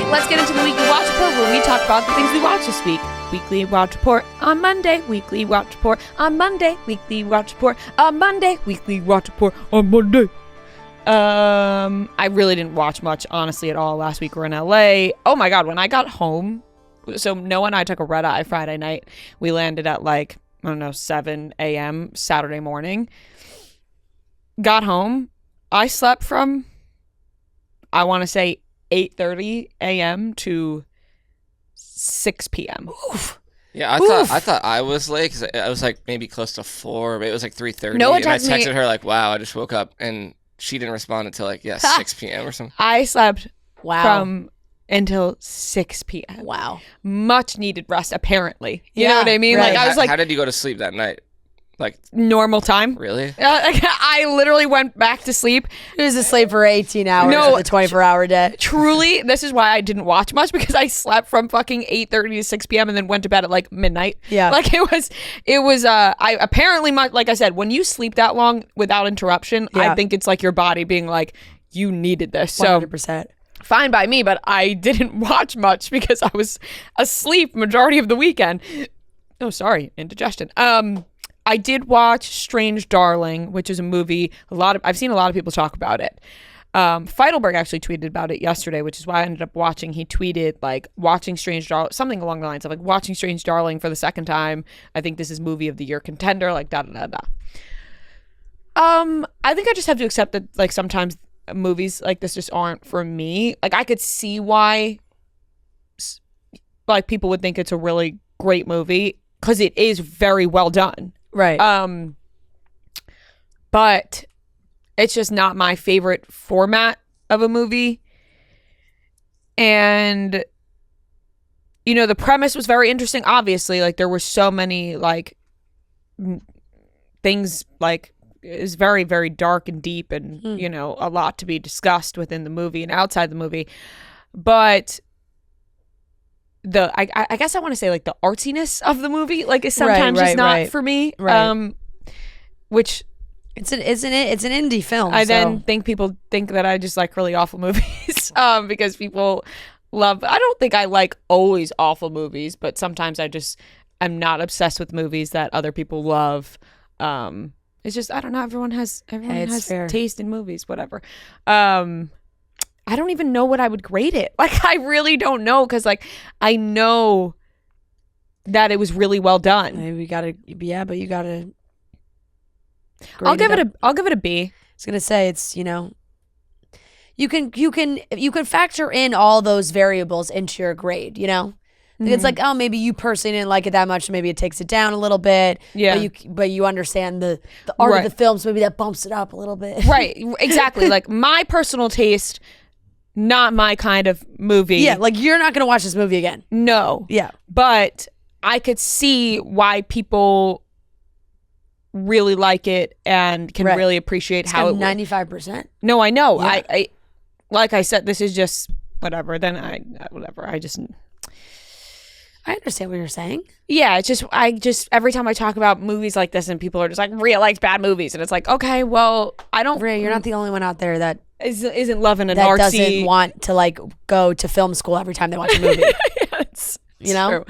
let's get into the Weekly Watch Report where we talk about the things we watched this week. Weekly Watch Report on Monday, Weekly Watch Report on Monday, Weekly Watch Report on Monday, Weekly Watch Report on Monday. I really didn't watch much, honestly, at all last week. We're in LA. Oh my God, when I got home, so Noah and I took a red eye Friday night. We landed at 7 a.m. Saturday morning. Got home. I slept from, I want to say, 8:30 a.m. to 6 p.m. Oof. Yeah, I thought I was late because I was maybe close to 4. Maybe it was 3:30. Noah and I texted me, her wow, I just woke up, and she didn't respond until 6 p.m. or something. I slept until 6 p.m. Wow. Much needed rest, apparently. You know what I mean? Right. I was how did you go to sleep that night? Normal time. Really? I literally went back to sleep. He was asleep for 18 hours of the 24-hour day. Truly, this is why I didn't watch much, because I slept from fucking 8:30 to 6 p.m. and then went to bed at midnight. Yeah. It was I apparently, like I said, when you sleep that long without interruption, I think it's your body being you needed this. So 100%. Fine by me, but I didn't watch much because I was asleep majority of the weekend. Oh, sorry, indigestion. I did watch Strange Darling, which is a movie. I've seen a lot of people talk about it. Feidelberg actually tweeted about it yesterday, which is why I ended up watching. He tweeted watching Strange Darling, something along the lines of watching Strange Darling for the second time. I think this is movie of the year contender. I think I just have to accept that sometimes movies like this just aren't for me. I could see why people would think it's a really great movie because it is very well done. Right. But it's just not my favorite format of a movie. And the premise was very interesting. Obviously, there were so many things is very, very dark and deep and a lot to be discussed within the movie and outside the movie. But I guess I want to say the artsiness of the movie is sometimes just not for me. Right. Which it's an indie film. I then think people think that I just like really awful movies because people love. I don't think I like always awful movies, but sometimes I'm not obsessed with movies that other people love. It's just I don't know. Everyone has fair. taste in movies, whatever. I don't even know what I would grade it. I really don't know because I know that it was really well done. Maybe but you gotta. I'll give it a B. I was gonna say it's you can factor in all those variables into your grade. Mm-hmm. It's maybe you personally didn't like it that much, so maybe it takes it down a little bit. Yeah. But you understand the art of the film, so maybe that bumps it up a little bit. Right. Exactly. My personal taste. Not my kind of movie. Yeah, you're not going to watch this movie again. No. Yeah. But I could see why people really like it and can really appreciate how it 95%. No, I know. Yeah. I like I said, this is just whatever. Then I understand what you're saying. Yeah, it's just every time I talk about movies like this and people are just Rhea likes bad movies and it's okay, well, I don't. Rhea, you're not the only one out there that isn't loving an that artsy. Doesn't want to go to film school every time they watch a movie. Yes, true.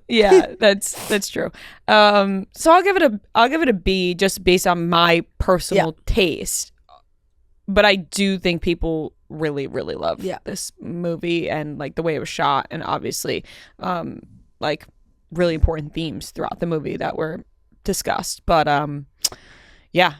Yeah, that's true. So I'll give it a B just based on my personal taste. But I do think people really, really love this movie and the way it was shot and obviously really important themes throughout the movie that were discussed. But yeah.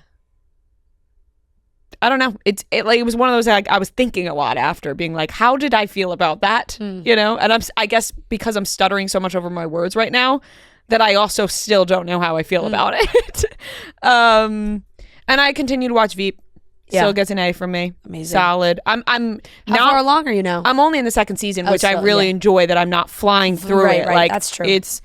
I don't know. It was one of those I was thinking a lot after being how did I feel about that? And I guess because I'm stuttering so much over my words right now that I also still don't know how I feel about it. And I continue to watch Veep. Still gets an A from me. Amazing. Solid. I'm How far along are you now? I'm only in the second season, which I really enjoy that I'm not flying through it. Right. That's true. It's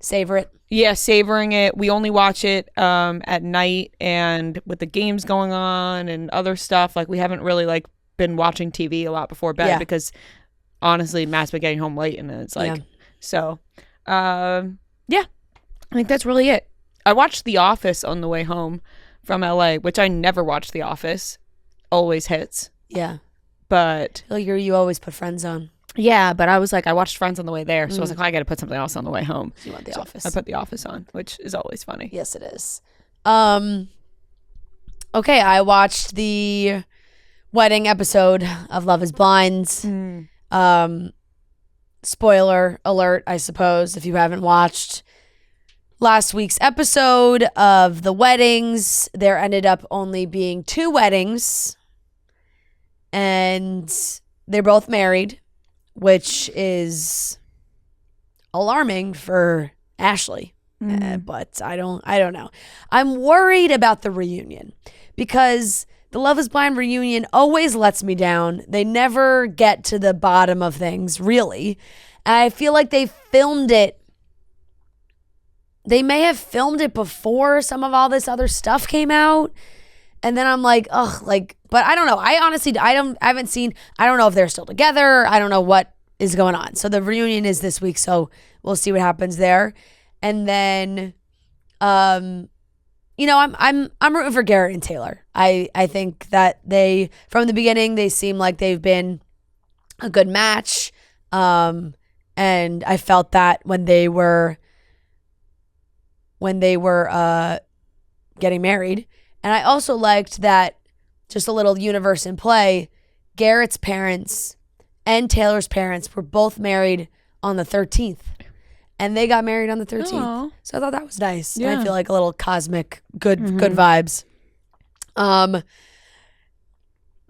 savor it. Yeah, savoring it. We only watch it at night and with the games going on and other stuff. We haven't really been watching TV a lot before bed because honestly, Matt's been getting home late and it's so. I think that's really it. I watched The Office on the way home from LA, which I never watched The Office. Always hits. Yeah. But You always put Friends on. yeah, but I was like, I watched Friends on the way there, so I was like, I got to put something else on the way home. You want The Office? I put The Office on, which is always funny. Yes, it is. Okay, I watched the wedding episode of Love Is Blind. Spoiler alert, I suppose, if you haven't watched last week's episode of the weddings. There ended up only being 2 weddings, and they're both married, which is alarming for Ashley. But I don't know. I'm worried about the reunion because the Love Is Blind reunion always lets me down. They never get to the bottom of things, really. And I feel like they filmed it. They may have filmed it before some of all this other stuff came out. And then I'm like, ugh, like, but I don't know. I honestly, I don't know if they're still together. I don't know what is going on. So the reunion is this week. So we'll see what happens there. And then, I'm rooting for Garrett and Taylor. I think that they, from the beginning, they seem like they've been a good match. And I felt that when they were getting married. And I also liked that, just a little universe in play, Garrett's parents and Taylor's parents were both married on the 13th. And they got married on the 13th. Aww. So I thought that was nice. Yeah. I feel like a little cosmic good vibes.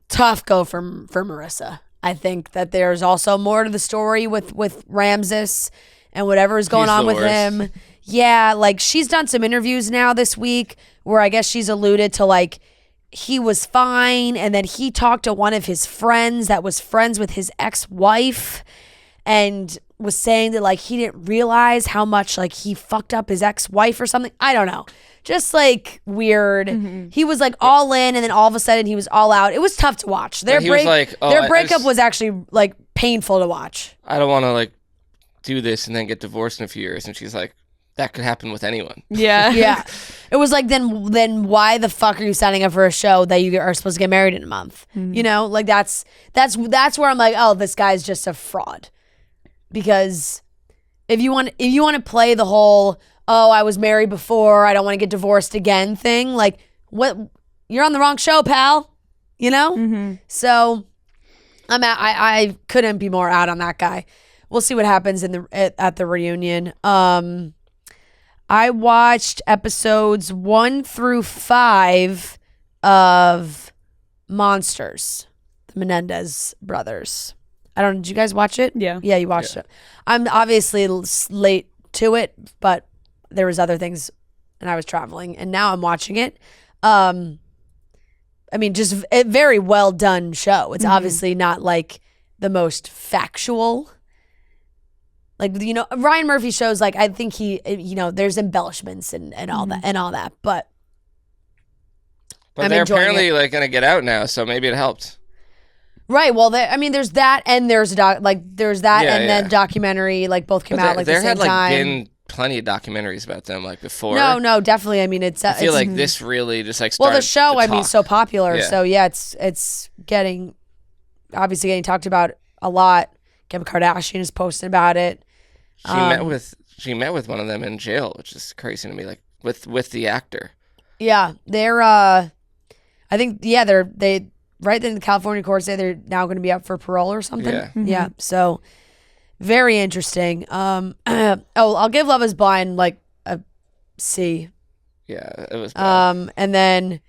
Tough go for Marissa. I think that there's also more to the story with Ramses and whatever is going on with him. Yeah, like she's done some interviews now this week where I guess she's alluded to like he was fine, and then he talked to one of his friends that was friends with his ex-wife and was saying that like he didn't realize how much like he fucked up his ex-wife or something. I don't know. Just like weird. He was like all in, and then all of a sudden he was all out. It was tough to watch. Their breakup was actually like painful to watch. I don't want to like do this and then get divorced in a few years. And she's like, that could happen with anyone. Yeah. Yeah. It was like, then why the fuck are you signing up for a show that you are supposed to get married in a month? You know, like that's where I'm like, oh, this guy's just a fraud. Because if you want to play the whole, oh, I was married before, I don't want to get divorced again thing, like what, you're on the wrong show, pal. You know? So I couldn't be more out on that guy. We'll see what happens at the reunion. I watched episodes 1 through 5 of Monsters, the Menendez brothers. I don't know. Did you guys watch it? Yeah. Yeah, you watched it. I'm obviously late to it, but there was other things and I was traveling, and now I'm watching it. I mean, just a very well done show. It's obviously not like the most factual. Like, you know, Ryan Murphy shows, like, I think he, you know, there's embellishments and all that, but I'm they're apparently like going to get out now, so maybe it helped. Right. Well, there's that, and there's then documentary, like both came out like the same time. There had like been plenty of documentaries about them like before. No, definitely. I mean, I feel like this really just like started. Well, the show, I mean, so popular. Yeah. So yeah, it's getting talked about a lot. Kim Kardashian is posting about it. She met with one of them in jail, which is crazy to me. Like with the actor. Yeah, they're. I think they right in the California courts say they're now going to be up for parole or something. Yeah. Yeah. So very interesting. I'll give Love Is Blind like a C. Yeah, it was bad. And then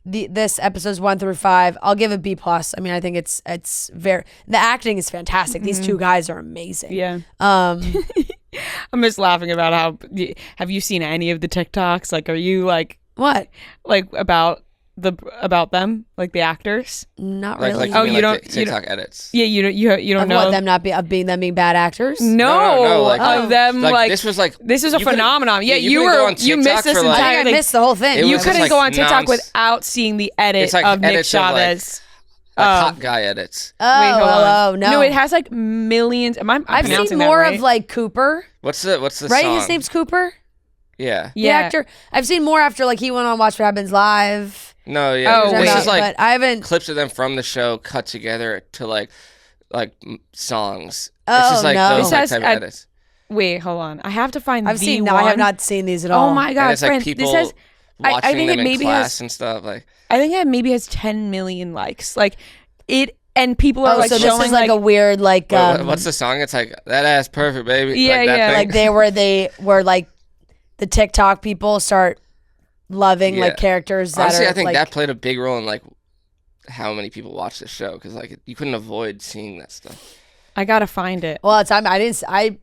this episodes 1 through 5, I'll give a B+. I mean, I think it's very, the acting is fantastic. These two guys are amazing. Yeah. I'm just laughing about how, have you seen any of the TikToks? Like, are you like, what? Like about them, like the actors? Not really. You don't TikTok edits. Yeah, you don't know what, them being bad actors. No, like, of them like this was a phenomenon. Yeah, you missed this entire. I missed the whole thing. You couldn't go on TikTok without seeing the edit of Nick Chavez. Hot guy edits. No, it has like millions. I've seen more right? of like Cooper. What's the right? song? His name's Cooper. Yeah. The actor, I've seen more after like he went on Watch What Happens Live. No, yeah. Oh, It's wait. just like but I haven't. clips of them from the show cut together to like songs. Oh, it's just like no. those It like, says type of at- edits. Wait, hold on. I have to find I've the seen. No, one. I have not seen these at all. Oh my And god, it's like friend! people This says watching think them it in maybe class has. and stuff. Like, I think it maybe has 10 million likes. Like it, and people are Oh, like so showing this is like a weird like. what's the song? It's like that ass perfect, baby. Yeah, like that yeah, thing. like they were like the TikTok people start loving like characters that Honestly, are I think like, that played a big role in like how many people watch the show because like you couldn't avoid seeing that stuff. I gotta find it. Well, I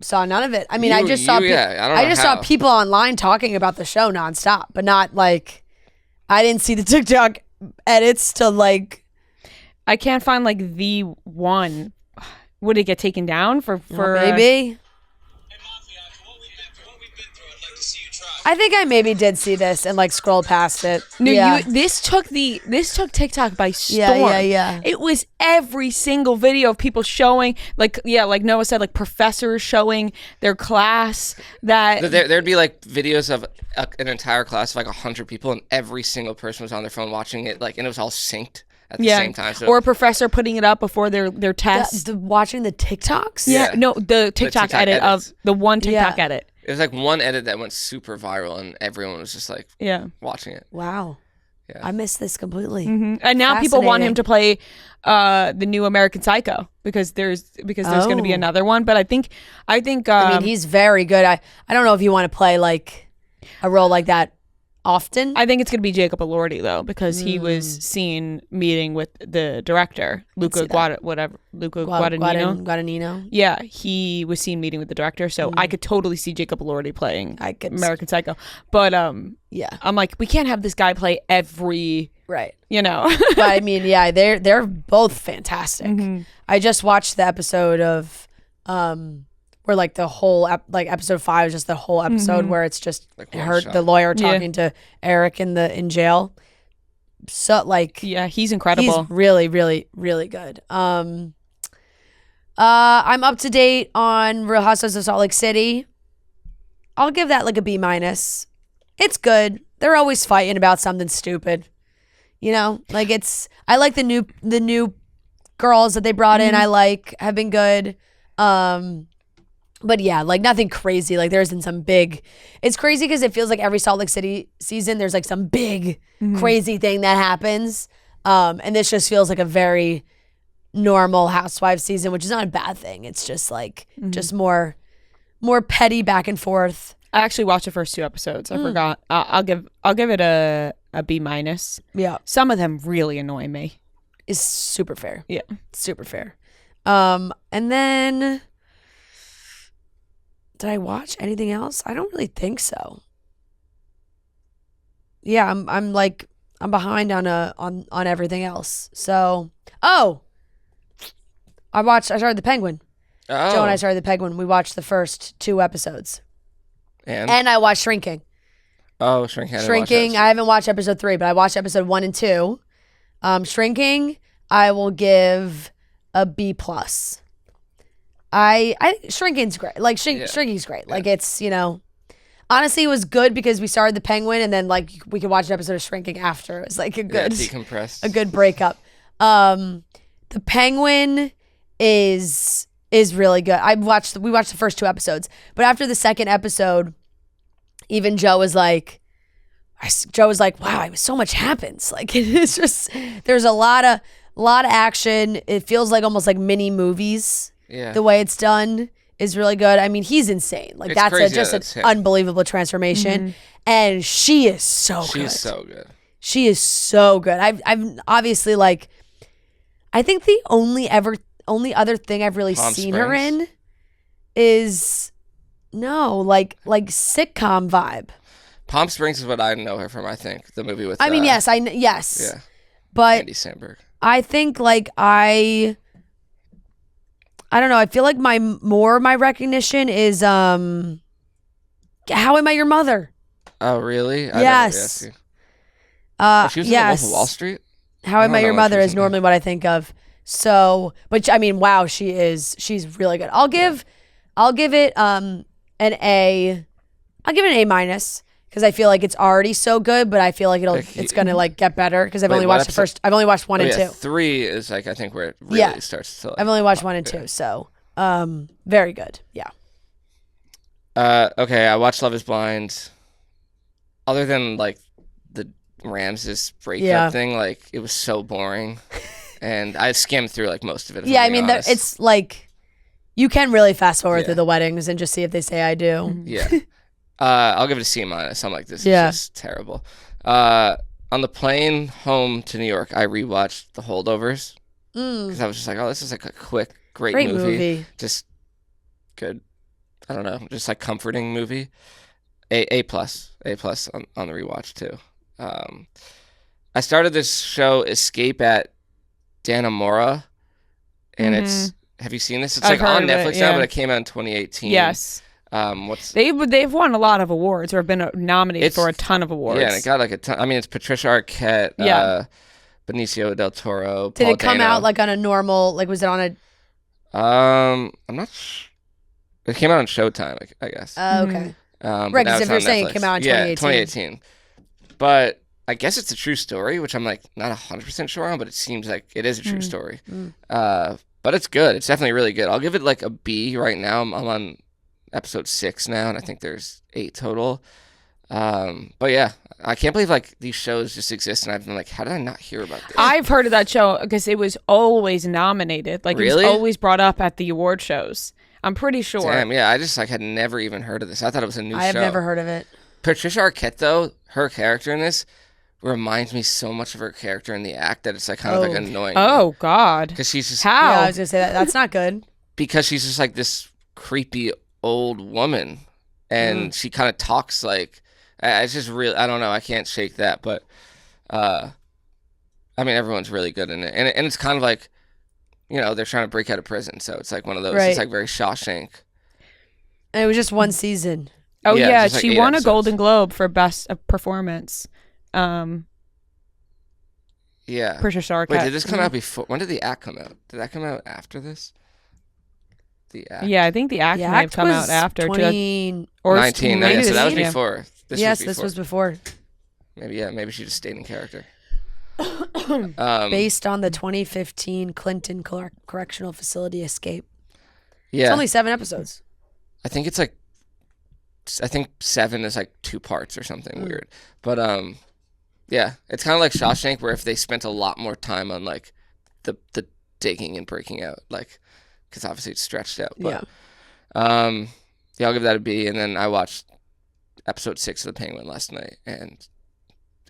saw none of it. I mean, I just saw I don't know saw how. people online talking about the show nonstop, but not like I didn't see the TikTok edits to like. I can't find like the one. Would it get taken down for Maybe. I think I maybe did see this and like scrolled past it. No, yeah. this took TikTok by storm. Yeah. It was every single video of people showing, like Noah said, like professors showing their class that There'd be like videos of an entire class of like 100 people, and every single person was on their phone watching it, like, and it was all synced at the same time. So or a professor putting it up before their test. Watching the TikToks. Yeah, no, the TikTok edit edits. of the one TikTok edit. it was like one edit that went super viral, and everyone was just like watching it. Wow. Yeah. I missed this completely. Mm-hmm. And now people want him to play the new American Psycho because there's going to be another one. But I think I mean, he's very good. I don't know if you want to play like a role like that often. I think it's going to be Jacob Elordi though, because he was seen meeting with the director, Luca Guadagnino. Guadagnino. Yeah, he was seen meeting with the director, so I could totally see Jacob Elordi playing American Psycho. But yeah, I'm like, we can't have this guy play every right. But I mean, yeah, they're both fantastic. Mm-hmm. I just watched the episode of where like the whole episode 5 is just the whole episode where it's just Like the lawyer talking to Eric in jail. So like yeah, he's incredible. He's really, really, really good. I'm up to date on Real Housewives of Salt Lake City. I'll give that like a B-. It's good. They're always fighting about something stupid. You know, like I like the new girls that they brought in. I have been good. But yeah, like nothing crazy. Like there isn't some big. It's crazy because it feels like every Salt Lake City season there's like some big crazy thing that happens. And this just feels like a very normal Housewives season, which is not a bad thing. It's just like just more petty back and forth. I actually watched the first 2 episodes. I forgot. I'll give it a B-. Yeah, Some of them really annoy me. it's super fair. Yeah. Super fair. And then did I watch anything else? I don't really think so. Yeah, I'm behind on everything else. So, I started The Penguin. Oh. Joe and I started The Penguin. We watched the first 2 episodes. And I watched Shrinking. oh, Shrinking. Shrinking. I haven't watched episode 3, but I watched episode 1 and 2. Shrinking, I will give a B+. I Shrinking's great. Like Shrinking's great. Like it's, honestly it was good because we started The Penguin and then like we could watch an episode of Shrinking after. It was like a good decompressed. a good breakup. The Penguin is really good. We watched the first 2 episodes, but after the second episode, even Joe was like, wow, so much happens. Like it's just there's a lot of action. It feels like almost like mini movies. Yeah. The way it's done is really good. I mean, he's insane. Like It's that's crazy just that's an him. unbelievable transformation, and she is so good. She's so good. She is so good. I've obviously like, I think the only other thing I've really Palm seen her Springs? in is like sitcom vibe. Palm Springs is what I know her from. I think the movie with. I mean, yes, Yeah. but Andy Samberg. I think like I don't know. I feel like my recognition is How I Met Your Mother. Oh, really? Yes. She was in The yes. Wolf of Wall Street. How I I don't Met Your know what she Mother was is in normally what I think of. So, but I mean, wow, she's really good. I'll give it an A+. I'll give it an A minus because I feel like it's already so good, but I feel like it's gonna like get better because I've only watched I've only watched 1 and 2. 3 is like I think where it really starts to. Like, I've only watched 1 and 2, so very good. Yeah. Okay, I watched Love Is Blind. Other than like the Ramses breakup thing, like it was so boring, and I skimmed through like most of it. Yeah, I mean, it's like you can really fast forward through the weddings and just see if they say I do. Yeah. I'll give it a C minus. I'm like, this is just terrible. On the plane home to New York, I rewatched The Holdovers because I was just like, oh, this is like a quick, great movie. Just good. I don't know, just like comforting movie. A plus on the rewatch too. I started this show Escape at Dannemora, and it's. Have you seen this? It's like on Netflix now, but it came out in 2018. Yes. They've won a lot of awards or have been nominated for a ton of awards. Yeah, and it got like a ton. I mean, it's Patricia Arquette, Benicio del Toro. Did Paul it come Dano. out like on a normal? Like, was it on a? I'm not. It came out on Showtime, I guess. Okay. Right, because if you're saying it came out in 2018. Yeah, 2018. But I guess it's a true story, which I'm like not 100% sure on, but it seems like it is a true story. But it's good. It's definitely really good. I'll give it like a B right now. I'm on episode 6 now, and I think there's 8 total. But yeah, I can't believe like these shows just exist, and I've been like, how did I not hear about this? I've heard of that show because it was always nominated. Like really? It was always brought up at the award shows. I'm pretty sure. Damn, yeah. I just like had never even heard of this. I thought it was a new show. I have never heard of it. Patricia Arquette, though, her character in this reminds me so much of her character in The Act that it's like kind of like annoying. Oh God! Because she's just how? Yeah, I was gonna say that. That's not good. Because she's just like this creepy old woman, and she kind of talks like it's just really. I don't know. I can't shake that, but I mean, everyone's really good in it, and it's kind of like. You know, they're trying to break out of prison, so it's like one of those. Right. It's like very Shawshank. And it was just one season. Oh yeah, like she won a Golden Globe for best performance. Yeah. Patricia Arquette. Wait, did this come out before? When did The Act come out? Did that come out after this? The Act. Yeah, I think The Act might have come out after. 2019. Yeah, so that was before. This was before. Maybe she just stayed in character. Based on the 2015 Clinton Correctional Facility escape. Yeah. It's only 7 episodes. I think 7 is like 2 parts or something weird. But yeah, it's kind of like Shawshank where if they spent a lot more time on like the digging and breaking out, like because obviously it's stretched out. But, yeah, I'll give that a B. And then I watched episode 6 of The Penguin last night, and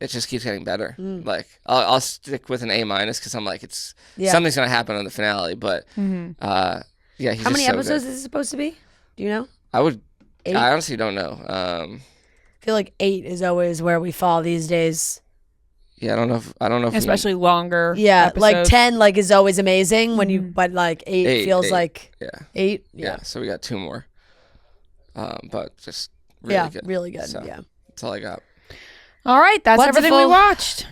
it just keeps getting better. Like I'll stick with an A minus because I'm like something's gonna happen on the finale. But yeah, he's how many episodes good. is it supposed to be? Do you know? 8? I honestly don't know. I feel like 8 is always where we fall these days. Yeah, I don't know. If especially longer. Yeah, episodes. like 10 like is always amazing when you, but like 8 feels like 8. Yeah. So we got 2 more. But just really good. Really good. So, yeah, that's all I got. All right, that's everything we watched.